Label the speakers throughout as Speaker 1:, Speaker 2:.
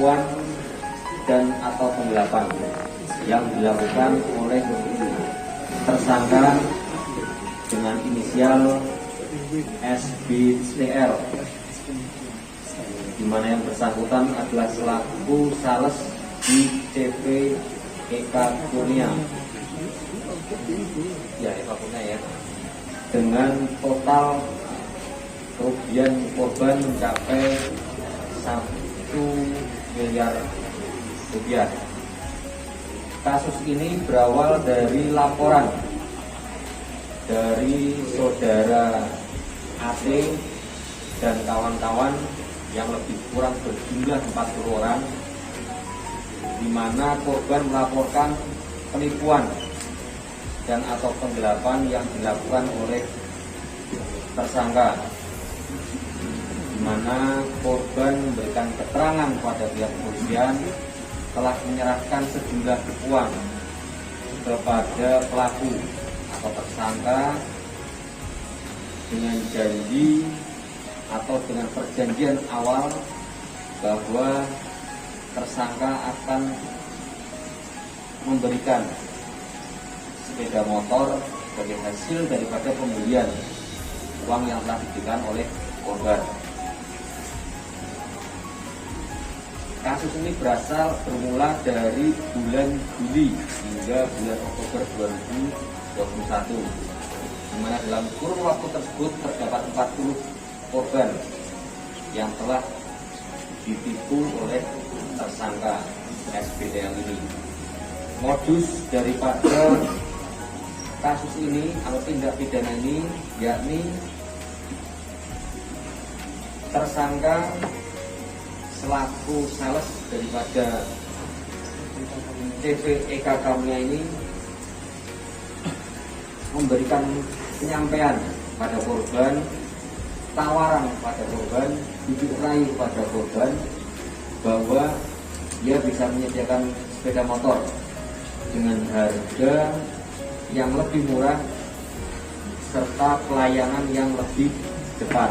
Speaker 1: penipuan dan atau penggelapan yang dilakukan oleh tersangka dengan inisial SBTR, di mana yang bersangkutan adalah selaku sales di CV Eka Kurnia, ya, dengan total kerugian korban mencapai 1 miliar rupiah. Kasus ini berawal dari laporan dari saudara AC dan kawan-kawan yang lebih kurang berjumlah 40 orang, di mana korban melaporkan penipuan dan atau penggelapan yang dilakukan oleh tersangka, di mana korban memberikan keterangan pada pihak kepolisian telah menyerahkan sejumlah uang kepada pelaku atau tersangka dengan janji atau dengan perjanjian awal bahwa tersangka akan memberikan sepeda motor sebagai hasil daripada pembelian uang yang telah diberikan oleh korban. Kasus ini bermula dari bulan Juli hingga bulan Oktober 2021, di mana dalam kurun waktu tersebut terdapat 40 korban yang telah ditipu oleh tersangka SBTL ini. Modus daripada kasus ini atau tindak pidana ini yakni tersangka selaku sales daripada CV Eka Kurnia ini memberikan penyampaian pada korban, tawaran pada korban, bujuk rayu pada korban bahwa dia bisa menyediakan sepeda motor dengan harga yang lebih murah serta pelayanan yang lebih cepat.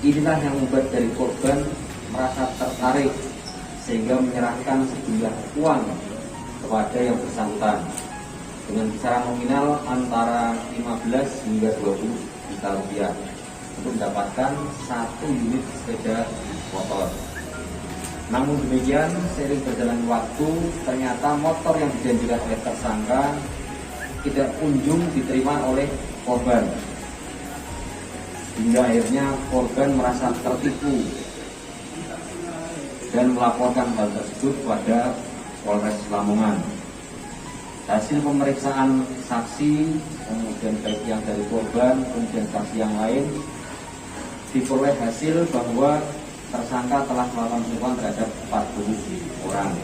Speaker 1: Inilah yang membuat dari korban merasa tertarik sehingga menyerahkan sejumlah uang kepada yang bersangkutan dengan kisaran nominal antara 15 hingga 20 juta rupiah untuk mendapatkan 1 unit sepeda motor. Namun demikian, seiring berjalan waktu, ternyata motor yang dijanjikan oleh tersangka tidak kunjung diterima oleh korban, hingga akhirnya korban merasa tertipu dan melaporkan hal tersebut kepada Polres Lamongan. Hasil pemeriksaan saksi, kemudian baik yang dari korban, kemudian saksi yang lain, diperoleh hasil bahwa tersangka telah melakukan penipuan terhadap 40 orang.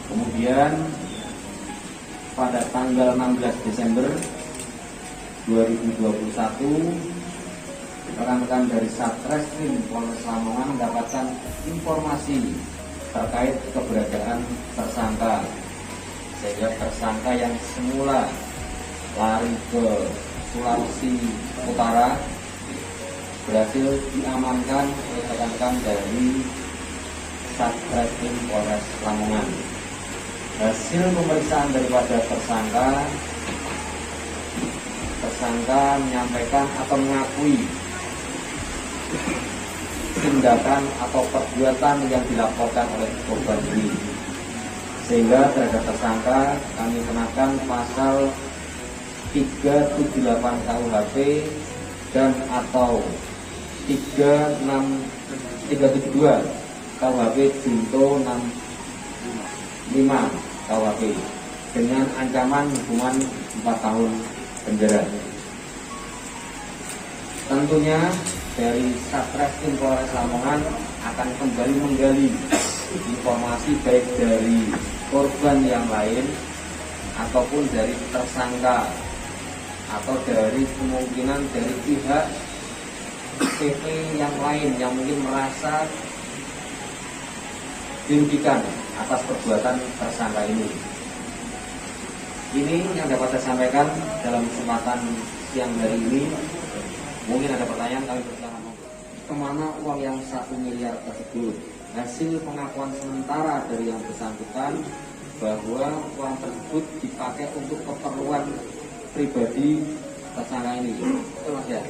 Speaker 1: Kemudian pada tanggal 16 Desember 2021, rekan-rekan dari Satreskrim Polres Lamongan mendapatkan informasi terkait keberadaan tersangka, sehingga tersangka yang semula lari ke Sulawesi Utara berhasil diamankan oleh rekan-rekan dari Satreskrim Polres Lamongan. Hasil pemeriksaan daripada tersangka menyampaikan atau mengakui tindakan atau perbuatan yang dilaporkan oleh korban ini, sehingga terhadap tersangka kami kenakan pasal 378 KUHP dan atau 372 KUHP junto 65 KUHP dengan ancaman hukuman 4 tahun penjara. Tentunya dari Satreskrim Polres Lamongan akan kembali menggali informasi baik dari korban yang lain ataupun dari tersangka atau dari kemungkinan dari pihak CV yang lain yang mungkin merasa dirugikan atas perbuatan tersangka ini. Ini yang dapat saya sampaikan dalam kesempatan siang hari ini. Mungkin ada pertanyaan, kami bersilakan. kemana uang yang 1 miliar tersebut. Hasil pengakuan sementara dari yang bersangkutan bahwa uang tersebut dipakai untuk keperluan pribadi tersangka ini. Itu Mas ya.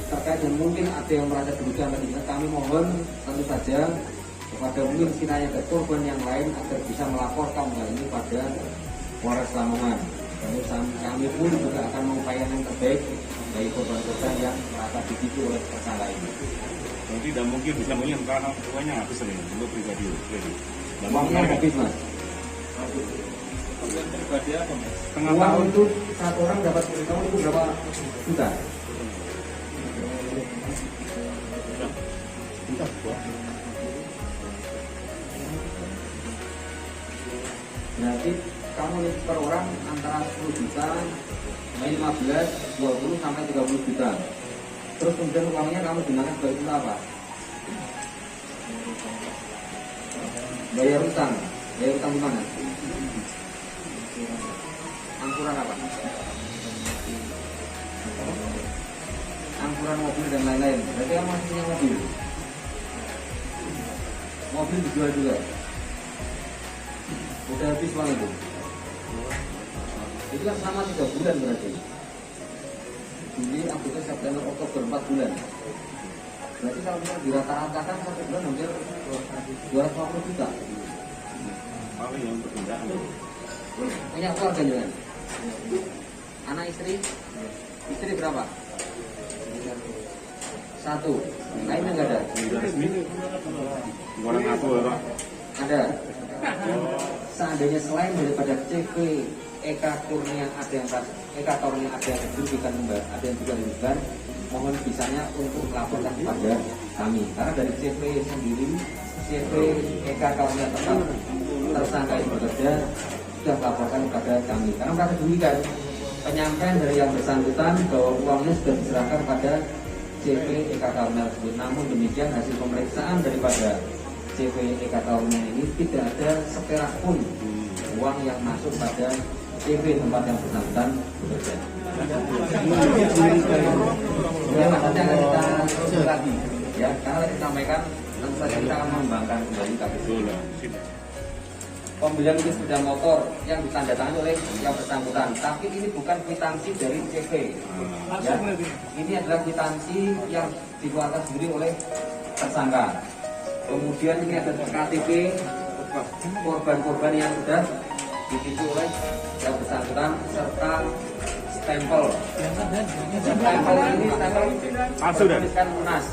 Speaker 1: Terkait dan mungkin ada yang merasa dirugikan, kami mohon tentu saja kepada mungkin sekiranya ada korban yang lain agar bisa melaporkan hal ini pada Polres Lamongan. Kami pun juga akan mengupayakan yang terbaik bagi korban-korban yang merasa ditipu oleh tersangka ini.
Speaker 2: Jadi tidak mungkin bisa melihat karena uangnya habis nih untuk pribadi.
Speaker 1: Uangnya habis Mas.
Speaker 2: Pribadi apa Mas?
Speaker 1: Setengah tahun itu satu orang dapat beritahu itu berapa juta? Berarti kamu per orang antara 10 juta, 15, 20 sampai 30 juta. Terus kemudian uangnya kamu gunakan sebagai apa? Bayar utang di mana? Angsuran apa? Angsuran mobil dan lain-lain. Berarti kamu masih punya mobil. Mobil dijual juga. Udah habis uang itu. Itu kan selama 3 bulan berarti. Juli, Agustus, September, Oktober 4 bulan. Berarti kalau kita dirata-ratakan 1 bulan hampir 250 juta.
Speaker 2: Apa yang berpindahan?
Speaker 1: Punya keluarga juga. Anak istri? Istri berapa? 1. Lainnya nggak ada.
Speaker 2: Orang aku Pak.
Speaker 1: Ada. Seandainya selain daripada CV Eka Kurnia ada yang dirugikan, ada yang juga dirugikan, mohon bisanya untuk melaporkan kepada kami. Karena dari CV sendiri, CV Eka Kurnia tetap tersangka yang bekerja sudah melaporkan kepada kami. Karena merasa dirugikan, penyampaian dari yang bersangkutan bahwa uangnya sudah diserahkan pada CV Eka Kurnia tersebut. Namun demikian hasil pemeriksaan daripada CV Eka Kurnia ini tidak ada seperak pun uang yang masuk pada CV tempat yang bersangkutan bekerja. Ya, maksudnya akan kita terus lagi, ya, karena tadi disampaikan tentu saja kita akan mengembangkan kembali kasus. Pembelian unit sepeda motor yang ditandatangani oleh yang bersangkutan, tapi ini bukan kwitansi dari CV. Ya, ini adalah kwitansi yang dikeluarkan sendiri oleh tersangka. Kemudian ini ada KTP korban-korban yang sudah ditipu oleh yang bersangkutan serta stempel. Stempel ini stempel bertuliskan lunas.